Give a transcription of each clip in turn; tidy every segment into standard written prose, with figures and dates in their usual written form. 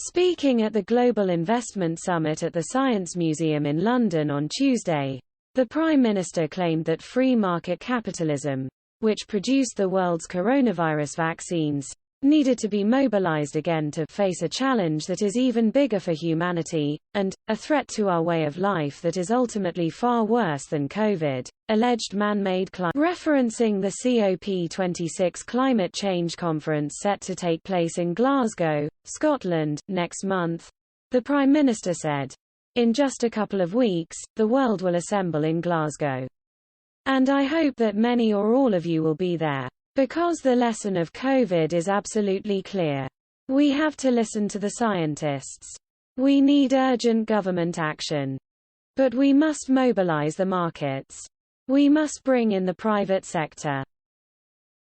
Speaking at the Global Investment Summit at the Science Museum in London on Tuesday, the Prime Minister claimed that free market capitalism, which produced the world's coronavirus vaccines, needed to be mobilized again to face a challenge that is even bigger for humanity, and a threat to our way of life that is ultimately far worse than COVID, alleged man-made climate. Referencing the COP26 climate change conference set to take place in Glasgow, Scotland, next month, the Prime Minister said, "In just a couple of weeks, the world will assemble in Glasgow. And I hope that many or all of you will be there. Because the lesson of COVID is absolutely clear. We have to listen to the scientists. We need urgent government action. But we must mobilize the markets. We must bring in the private sector."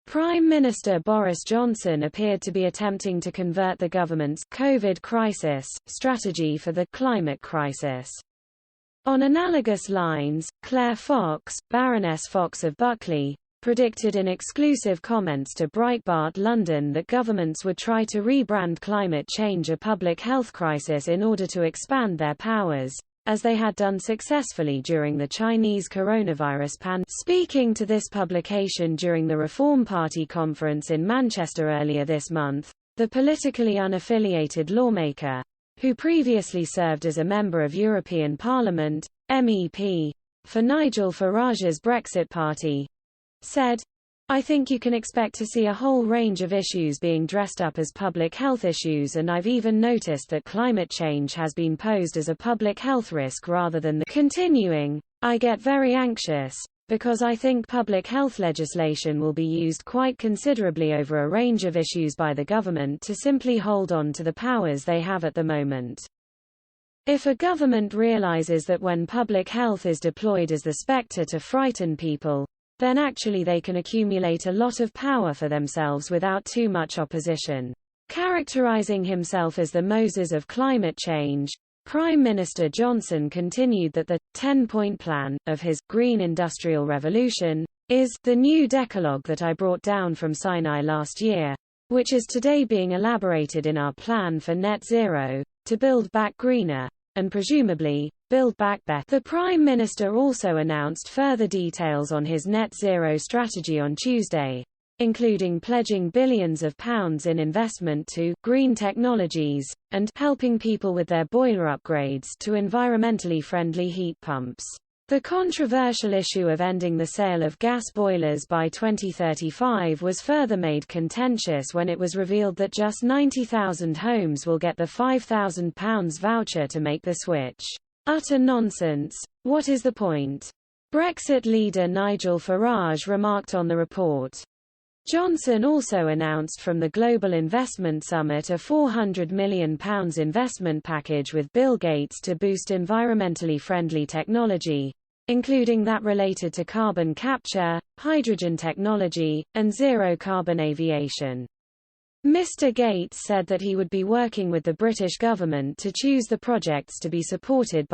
Prime Minister Boris Johnson appeared to be attempting to convert the government's COVID crisis strategy for the climate crisis. On analogous lines, Claire Fox, Baroness Fox of Buckley, predicted in exclusive comments to Breitbart London that governments would try to rebrand climate change a public health crisis in order to expand their powers, as they had done successfully during the Chinese coronavirus pandemic. Speaking to this publication during the Reform Party conference in Manchester earlier this month, the politically unaffiliated lawmaker, who previously served as a member of European Parliament, MEP, for Nigel Farage's Brexit Party, said, "I think you can expect to see a whole range of issues being dressed up as public health issues, and I've even noticed that climate change has been posed as a public health risk rather than the." Continuing, "I get very anxious, because I think public health legislation will be used quite considerably over a range of issues by the government to simply hold on to the powers they have at the moment. If a government realizes that when public health is deployed as the spectre to frighten people, then actually they can accumulate a lot of power for themselves without too much opposition." Characterizing himself as the Moses of climate change, Prime Minister Johnson continued that the 10-point plan of his Green Industrial Revolution is the new decalogue that I brought down from Sinai last year, which is today being elaborated in our plan for net zero, to build back greener, and presumably, build back better. The Prime Minister also announced further details on his net zero strategy on Tuesday, including pledging billions of pounds in investment to green technologies, and helping people with their boiler upgrades to environmentally friendly heat pumps. The controversial issue of ending the sale of gas boilers by 2035 was further made contentious when it was revealed that just 90,000 homes will get the £5,000 voucher to make the switch. Utter nonsense. What is the point? Brexit leader Nigel Farage remarked on the report. Johnson also announced from the Global Investment Summit a £400 million investment package with Bill Gates to boost environmentally friendly technology, including that related to carbon capture, hydrogen technology, and zero-carbon aviation. Mr. Gates said that he would be working with the British government to choose the projects to be supported by